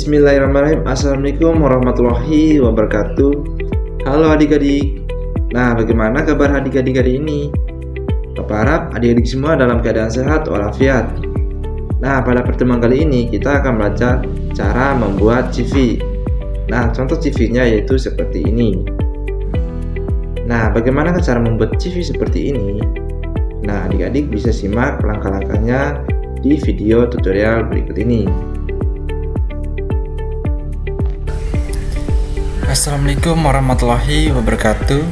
Bismillahirrahmanirrahim. Assalamualaikum warahmatullahi wabarakatuh. Halo adik-adik. Nah, bagaimana kabar adik-adik hari ini? Papa harap adik-adik semua dalam keadaan sehat walafiat. Nah, pada pertemuan kali ini kita akan belajar cara membuat CV. Nah, contoh CV-nya yaitu seperti ini. Nah, bagaimana cara membuat CV seperti ini? Nah, adik-adik bisa simak langkah-langkahnya di video tutorial berikut ini. Assalamualaikum warahmatullahi wabarakatuh.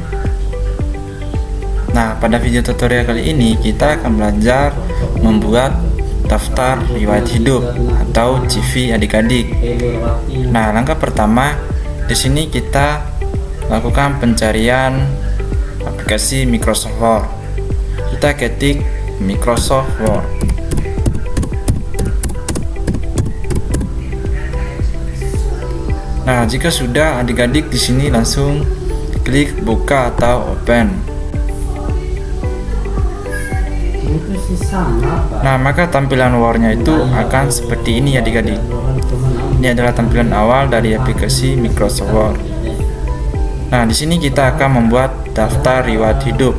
Nah, pada video tutorial kali ini kita akan belajar membuat daftar riwayat hidup atau CV adik-adik. Nah, langkah pertama di sini kita lakukan pencarian aplikasi Microsoft Word. Kita ketik Microsoft Word. Nah, jika sudah, adik-adik di sini langsung klik buka atau open. Nah, maka tampilan Word-nya itu akan seperti ini adik-adik. Ini adalah tampilan awal dari aplikasi Microsoft Word. Nah, di sini kita akan membuat daftar riwayat hidup.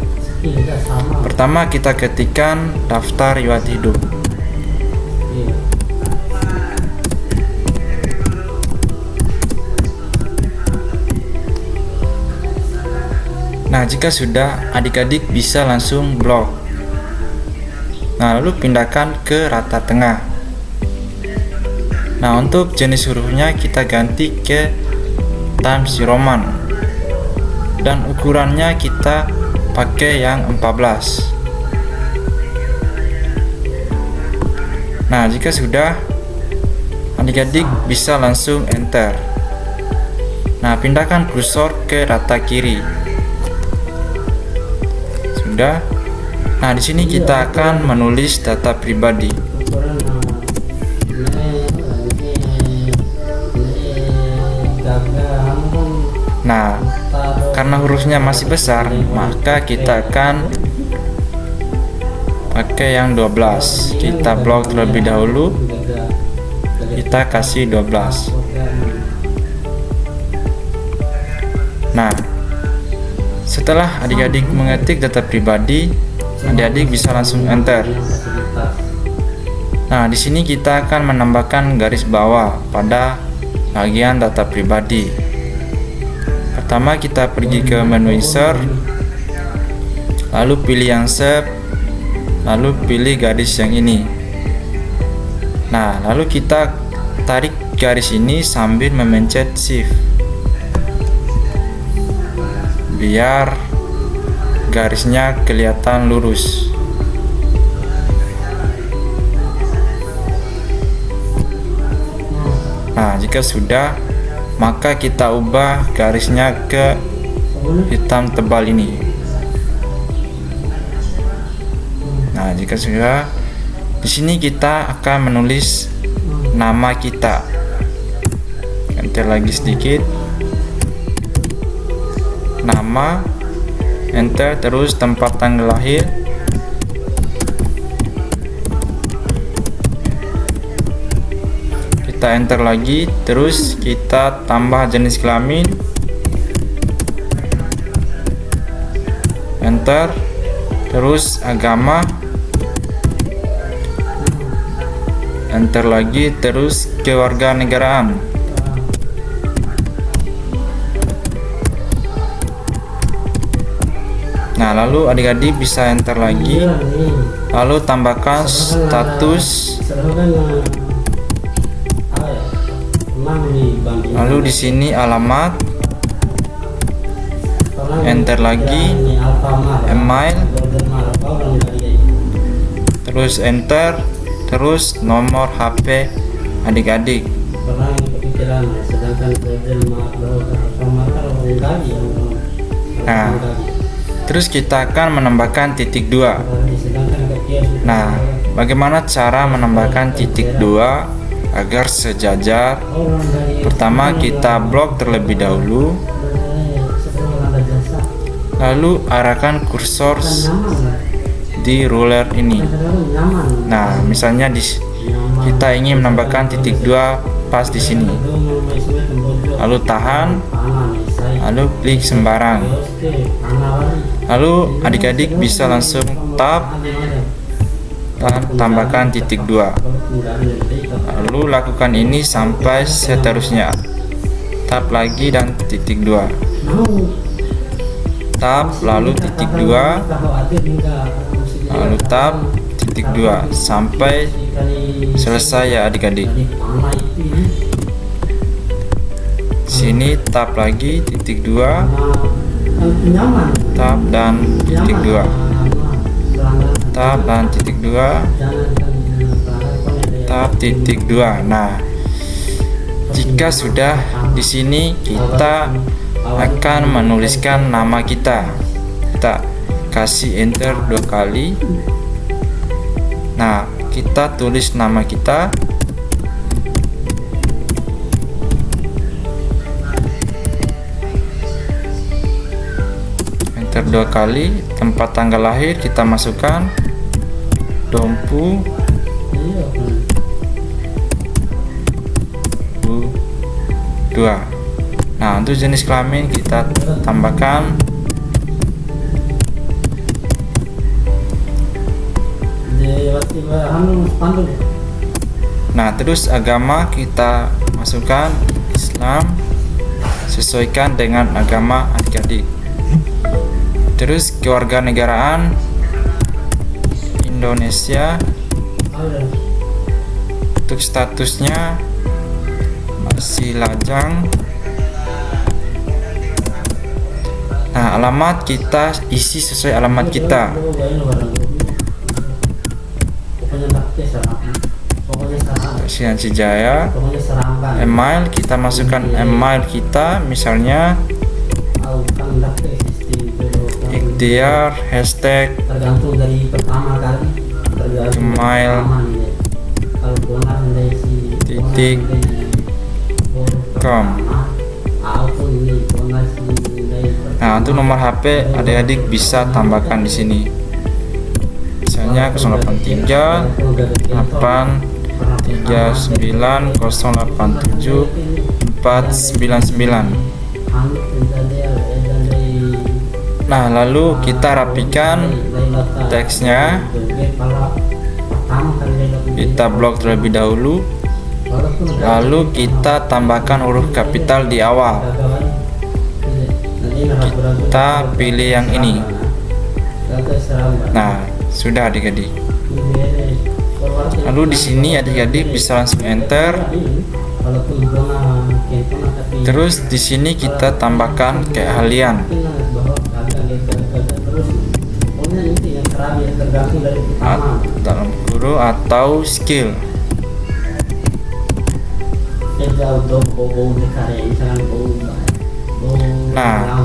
Pertama kita ketikkan daftar riwayat hidup. Nah, jika sudah, adik-adik bisa langsung blok. Nah, lalu pindahkan ke rata tengah. Nah, untuk jenis hurufnya kita ganti ke Times New Roman. Dan ukurannya kita pakai yang 14. Nah, jika sudah, adik-adik bisa langsung enter. Nah, pindahkan kursor ke rata kiri. Sudah. Nah, di sini kita akan menulis data pribadi. Nah, karena hurufnya masih besar, maka kita akan pakai yang 12. Kita blok terlebih dahulu. Kita kasih 12. Nah, setelah adik-adik mengetik data pribadi, adik-adik bisa langsung enter. Nah, di sini kita akan menambahkan garis bawah pada bagian data pribadi. Pertama kita pergi ke menu insert, lalu pilih yang shape, lalu pilih garis yang ini. Nah, lalu kita tarik garis ini sambil memencet shift, biar garisnya kelihatan lurus. Nah, jika sudah, maka kita ubah garisnya ke hitam tebal ini. Nah, jika sudah, di sini kita akan menulis nama kita. Enter lagi sedikit. Nama, enter, terus tempat tanggal lahir, kita enter lagi, terus kita tambah jenis kelamin, enter, terus agama, enter lagi, terus kewarganegaraan. Nah, lalu adik-adik bisa enter lagi, lalu tambahkan status, lalu di sini alamat, enter lagi, email, terus enter, terus nomor HP adik-adik. Nah, terus kita akan menambahkan titik 2. Nah, bagaimana cara menambahkan titik 2 agar sejajar? Pertama kita blok terlebih dahulu, lalu arahkan kursor di ruler ini. Nah, misalnya kita ingin menambahkan titik 2 pas di sini. Lalu tahan, lalu klik sembarang. Lalu adik-adik bisa langsung tap dan tambahkan titik 2. Lalu lakukan ini sampai seterusnya. Tap lagi dan titik 2. Tap lalu titik 2. Lalu tap titik 2 sampai selesai ya adik-adik. Sini tap lagi titik 2. Tap dan titik 2. Tap dan titik 2. Tap titik 2. Nah, jika sudah di sini kita akan menuliskan nama kita. Kita kasih enter 2 kali. Nah, kita tulis nama kita. Enter 2 kali. Tempat tanggal lahir kita masukkan Dompu 2. Nah, untuk jenis kelamin kita tambahkan nah, terus agama kita masukkan Islam, sesuaikan dengan agama adik-adik. Terus kewarganegaraan Indonesia. Untuk statusnya masih lajang. Nah, alamat kita isi sesuai alamat kita. Presiden Cijaya. Email kita masukkan email kita, misalnya ikhtiar hashtag tergantung dari pertama kali Gmail titik com. Nah, untuk nomor HP adik-adik bisa tambahkan di sini. Misalnya 083 839 087 499. Nah, lalu kita rapikan teksnya. Kita blok terlebih dahulu. Lalu kita tambahkan huruf kapital di awal. Kita pilih yang ini. Nah, sudah adik-adik. Lalu di sini adik-adik bisa langsung enter. Terus di sini kita tambahkan keahlian. Dalam guru atau skill. Nah,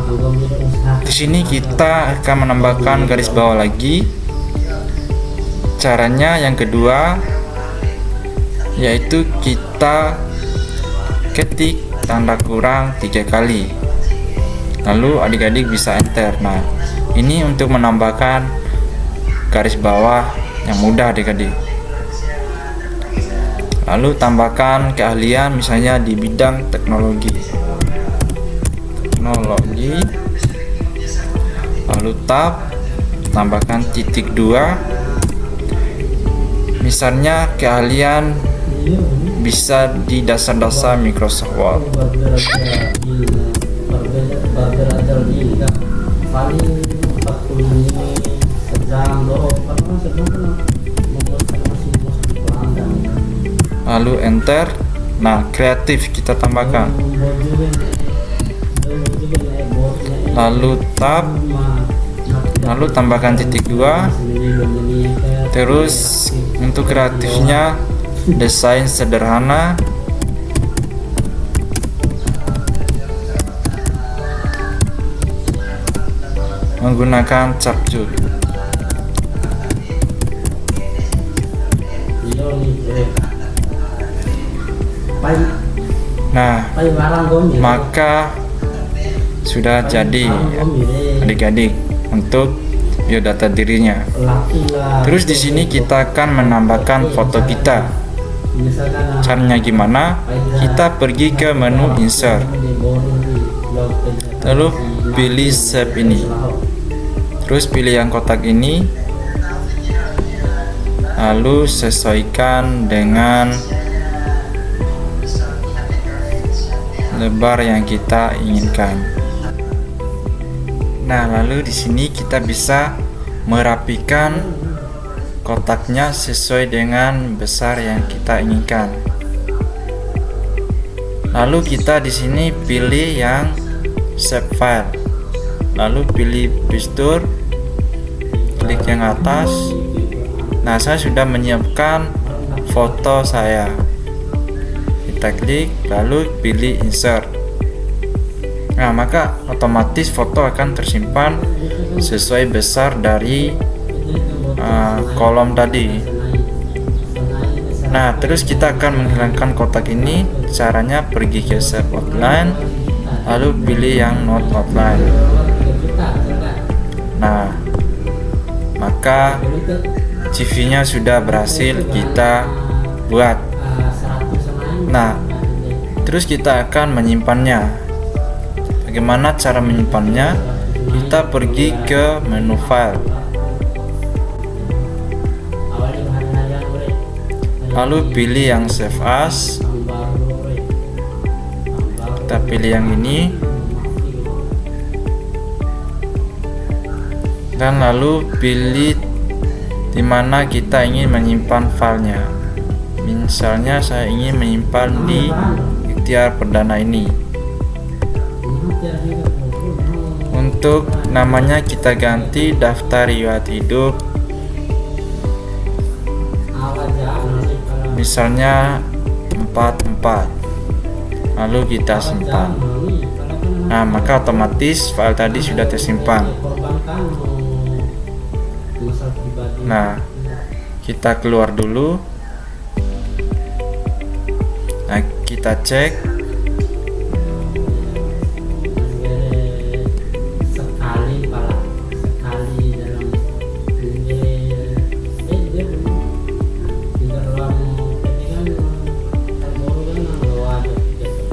di sini kita akan menambahkan garis bawah lagi. Caranya yang kedua yaitu kita ketik tanda kurang 3 kali. Lalu adik-adik bisa enter. Nah, ini untuk menambahkan garis bawah yang mudah adik-adik. Lalu tambahkan keahlian misalnya di bidang teknologi. Lalu tab, tambahkan titik 2. Misalnya keahlian bisa di dasar-dasar Microsoft Word. Lalu enter. Nah, kreatif kita tambahkan. Lalu tab, lalu tambahkan titik 2. Terus untuk kreatifnya desain sederhana. Menggunakan capcut. Nah, maka sudah jadi adik-adik untuk biodata dirinya. Terus di sini kita akan menambahkan foto kita. misalkan Caranya gimana? Kita pergi ke menu insert, lalu pilih save ini, terus pilih yang kotak ini, lalu sesuaikan dengan lebar yang kita inginkan. Nah, lalu di sini kita bisa merapikan kotaknya sesuai dengan besar yang kita inginkan. Lalu kita di sini pilih yang save file, lalu pilih picture, klik yang atas. Nah, saya sudah menyiapkan foto saya. Kita klik, lalu pilih insert. Nah, maka otomatis foto akan tersimpan sesuai besar dari kolom tadi. Nah, terus kita akan menghilangkan kotak ini. Caranya pergi ke save outline, lalu pilih yang not outline. Nah, maka CV-nya sudah berhasil kita buat. Nah, terus kita akan menyimpannya. Bagaimana cara menyimpannya? Kita pergi ke menu file, lalu pilih yang save as. Kita pilih yang ini, dan lalu pilih di mana kita ingin menyimpan filenya. Misalnya saya ingin menyimpan di ikhtiar perdana ini. Untuk namanya kita ganti daftar riwayat hidup, misalnya 44, lalu kita simpan. Nah, maka otomatis file tadi sudah tersimpan. Nah, kita keluar dulu. Nah, kita cek.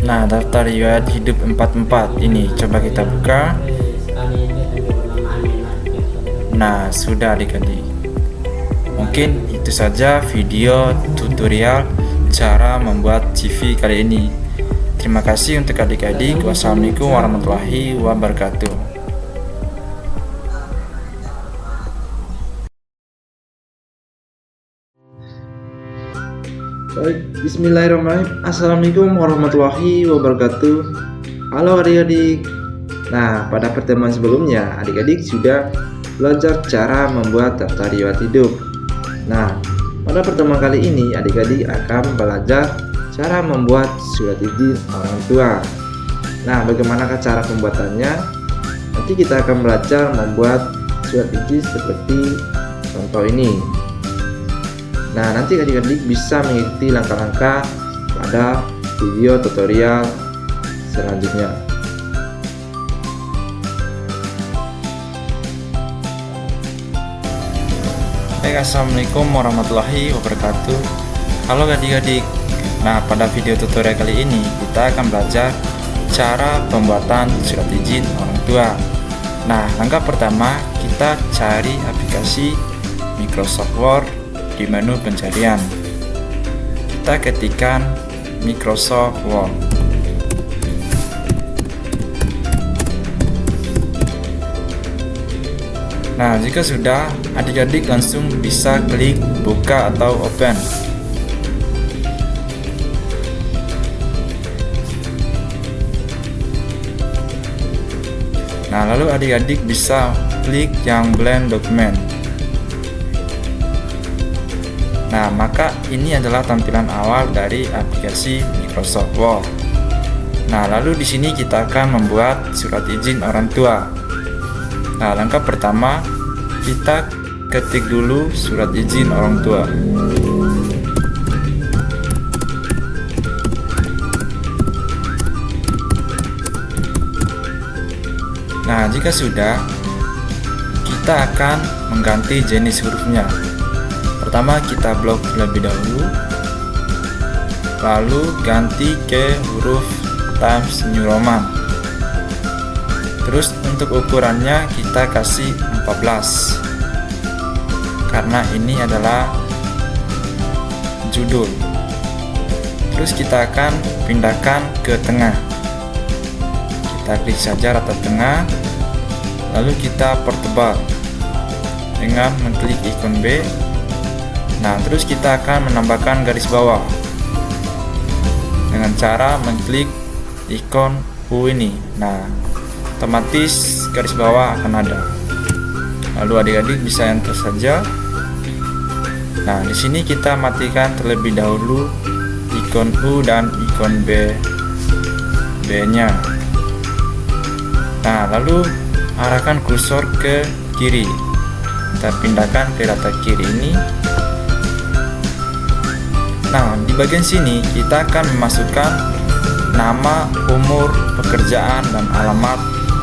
Nah, daftar riwayat hidup 44 ini coba kita buka. Nah, sudah adik-adik. Mungkin itu saja video tutorial cara membuat CV kali ini. Terima kasih untuk adik-adik. Wassalamualaikum warahmatullahi wabarakatuh. Baik, bismillahirrahmanirrahim. Assalamualaikum warahmatullahi wabarakatuh. Halo adik-adik. Nah, pada pertemuan sebelumnya adik-adik sudah belajar cara membuat daftar riwayat hidup. Nah, pada pertemuan kali ini adik-adik akan belajar cara membuat surat izin orang tua. Nah, bagaimanakah cara pembuatannya? Nanti kita akan belajar membuat surat izin seperti contoh ini. Nah, nanti adik-adik bisa mengikuti langkah-langkah pada video tutorial selanjutnya. Baik, assalamualaikum warahmatullahi wabarakatuh. Halo adik-adik. Nah, pada video tutorial kali ini kita akan belajar cara pembuatan surat izin orang tua. Nah, langkah pertama kita cari aplikasi Microsoft Word di menu pencarian. Kita ketikkan Microsoft Word. Nah, jika sudah, adik-adik langsung bisa klik buka atau open. Nah, lalu adik-adik bisa klik yang blank document. Nah, maka ini adalah tampilan awal dari aplikasi Microsoft Word. Nah, lalu di sini kita akan membuat surat izin orang tua. Nah, langkah pertama kita ketik dulu surat izin orang tua. Nah, jika sudah, kita akan mengganti jenis hurufnya. Pertama kita blok terlebih dahulu, lalu ganti ke huruf Times New Roman. Terus untuk ukurannya kita kasih 14 karena ini adalah judul. Terus kita akan pindahkan ke tengah. Kita klik saja rata tengah, lalu kita pertebal dengan mengklik ikon B. Nah, terus kita akan menambahkan garis bawah dengan cara mengklik ikon U ini. Nah, otomatis garis bawah akan ada. Lalu adik-adik bisa enter saja. Nah, di sini kita matikan terlebih dahulu ikon U dan ikon B-nya. Nah, lalu arahkan kursor ke kiri. Kita pindahkan ke rata kiri ini. Nah, di bagian sini kita akan memasukkan nama, umur, pekerjaan, dan alamat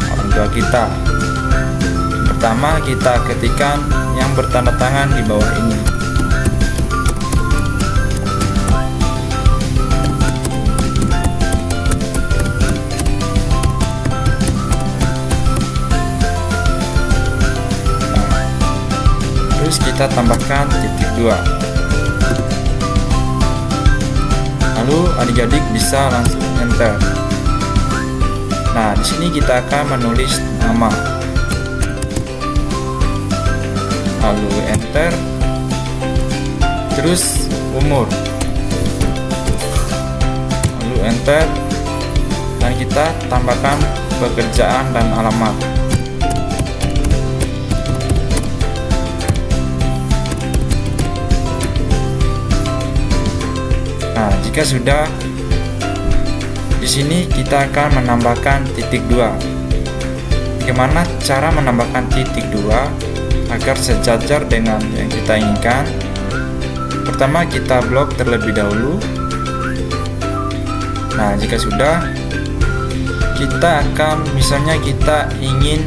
orang tua kita. Pertama, kita ketikkan yang bertanda tangan di bawah ini. Terus kita tambahkan titik 2. Lalu adik-adik bisa langsung enter. Nah, di sini kita akan menulis nama. Lalu enter. Terus umur. Lalu enter. Dan kita tambahkan pekerjaan dan alamat. Nah, jika sudah, di sini kita akan menambahkan titik 2. Bagaimana cara menambahkan titik 2 agar sejajar dengan yang kita inginkan? Pertama, kita blok terlebih dahulu. Nah, jika sudah, kita akan misalnya kita ingin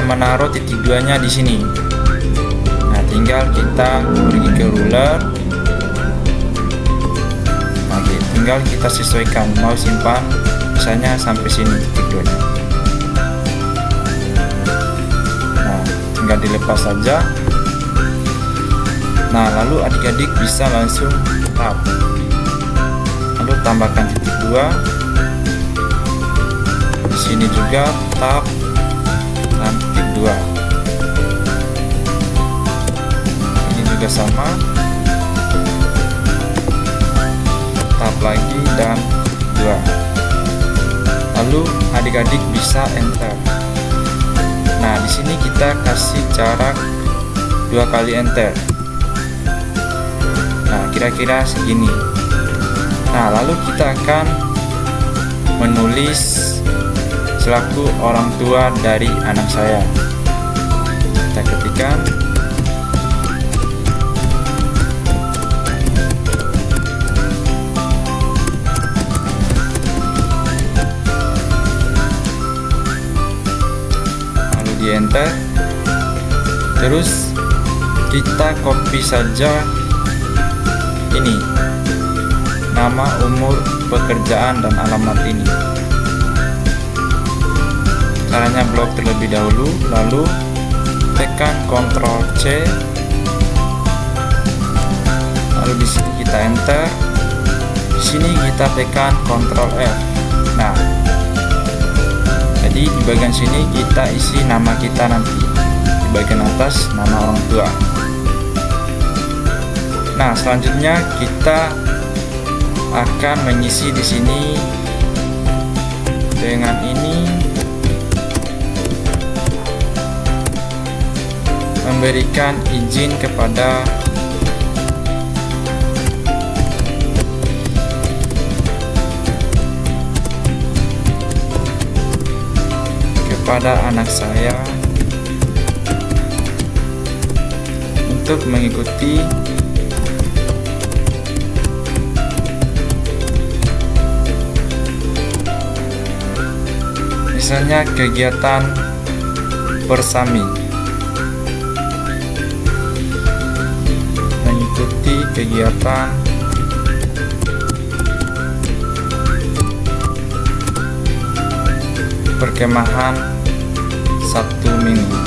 menaruh titik 2-nya di sini. Nah, tinggal kita pergi ke ruler. Tinggal kita sesuaikan, mau simpan misalnya sampai sini titik 2-nya. Nah, tinggal dilepas saja. Nah, lalu adik-adik bisa langsung tab, lalu tambahkan titik 2. Di sini juga tab dan titik 2. Ini juga sama, tab lagi dan 2. Lalu adik-adik bisa enter. Nah, di sini kita kasih jarak 2 kali enter. Nah, kira-kira segini. Nah, lalu kita akan menulis selaku orang tua dari anak saya. Kita ketikkan. Enter. Terus kita copy saja ini nama, umur, pekerjaan, dan alamat ini. Caranya blok terlebih dahulu, lalu tekan Ctrl C, lalu di sini kita enter. Di sini kita tekan Ctrl F. Nah, jadi di bagian sini kita isi nama kita nanti, di bagian atas nama orang tua. Nah, selanjutnya kita akan mengisi di sini dengan ini, memberikan izin kepada anak saya untuk mengikuti misalnya kegiatan bersami, mengikuti kegiatan perkemahan Sabtu Minggu.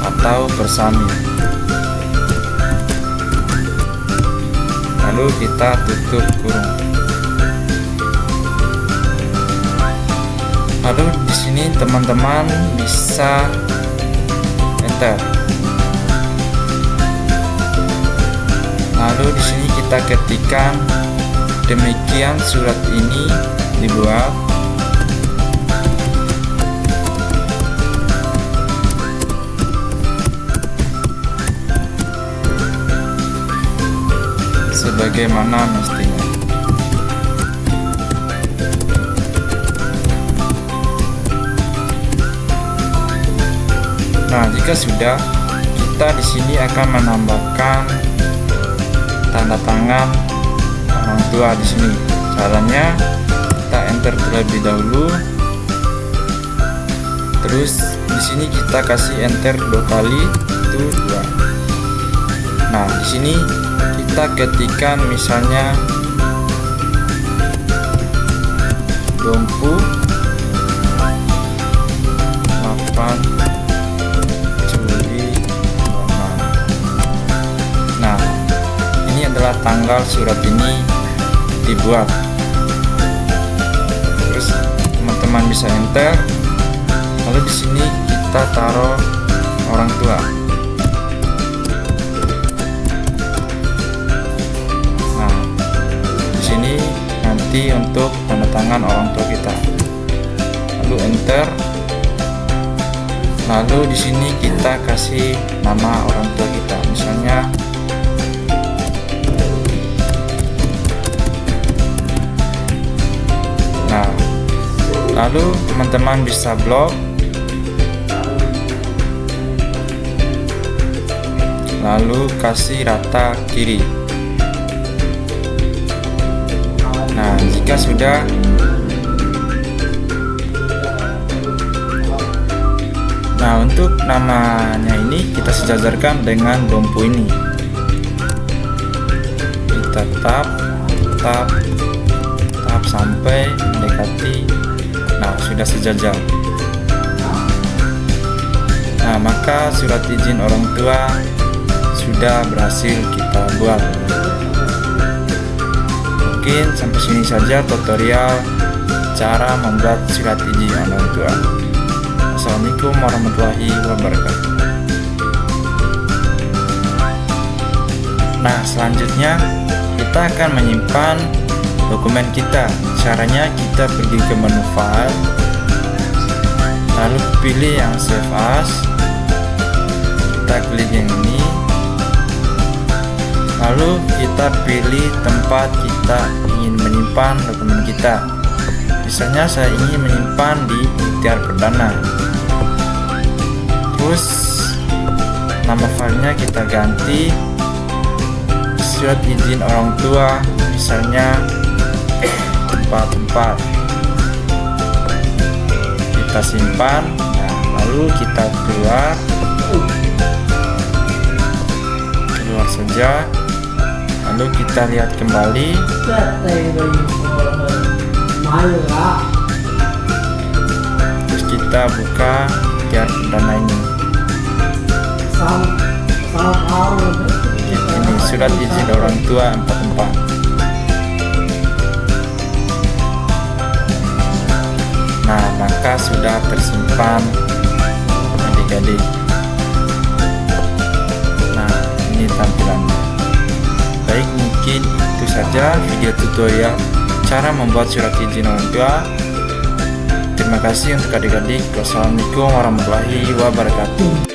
Atau bersami. Lalu kita tutup kurung. Lalu di sini teman-teman bisa enter. Lalu di sini kita ketikkan demikian surat ini dibuat. Sebagaimana mestinya. Nah, jika sudah, kita di sini akan menambahkan tanda tangan orang tua di sini. Caranya kita enter terlebih dahulu. Terus di sini kita kasih enter 2 kali, itu 2. Nah, di sini kita ketikkan misalnya Dompu 8 Juli 26. Nah, ini adalah tanggal surat ini dibuat. Terus teman-teman bisa enter. Lalu di sini kita taruh orang tua. Ini nanti untuk tanda tangan orang tua kita. Lalu enter. Lalu di sini kita kasih nama orang tua kita, misalnya nah, lalu teman-teman bisa blok. Lalu kasih rata kiri. Nah, jika sudah, nah untuk namanya ini kita sejajarkan dengan dompu ini. Kita tap sampai mendekati. Nah, sudah sejajar. Nah, maka surat izin orang tua sudah berhasil kita buat. Mungkin sampai sini saja tutorial cara membuat surat izin orang tua. Assalamualaikum warahmatullahi wabarakatuh. Nah, selanjutnya kita akan menyimpan dokumen kita. Caranya kita pergi ke menu file, lalu pilih yang save as. Kita klik yang ini. Lalu kita pilih tempat kita ingin menyimpan dokumen kita. Misalnya saya ingin menyimpan di ikhtiar perdana. Terus nama filenya kita ganti surat izin orang tua, misalnya 44. Kita simpan. Nah, lalu kita keluar saja. Lalu kita lihat kembali. Terus kita buka ikhtiar perdana ini. Ini surat izin orang tua 44. Nah, maka sudah tersimpan adik-adik. Nah, ini tampilannya. Baik, mungkin itu saja video tutorial cara membuat surat izin orang tua. Terima kasih untuk adik-adik. Wassalamualaikum warahmatullahi wabarakatuh.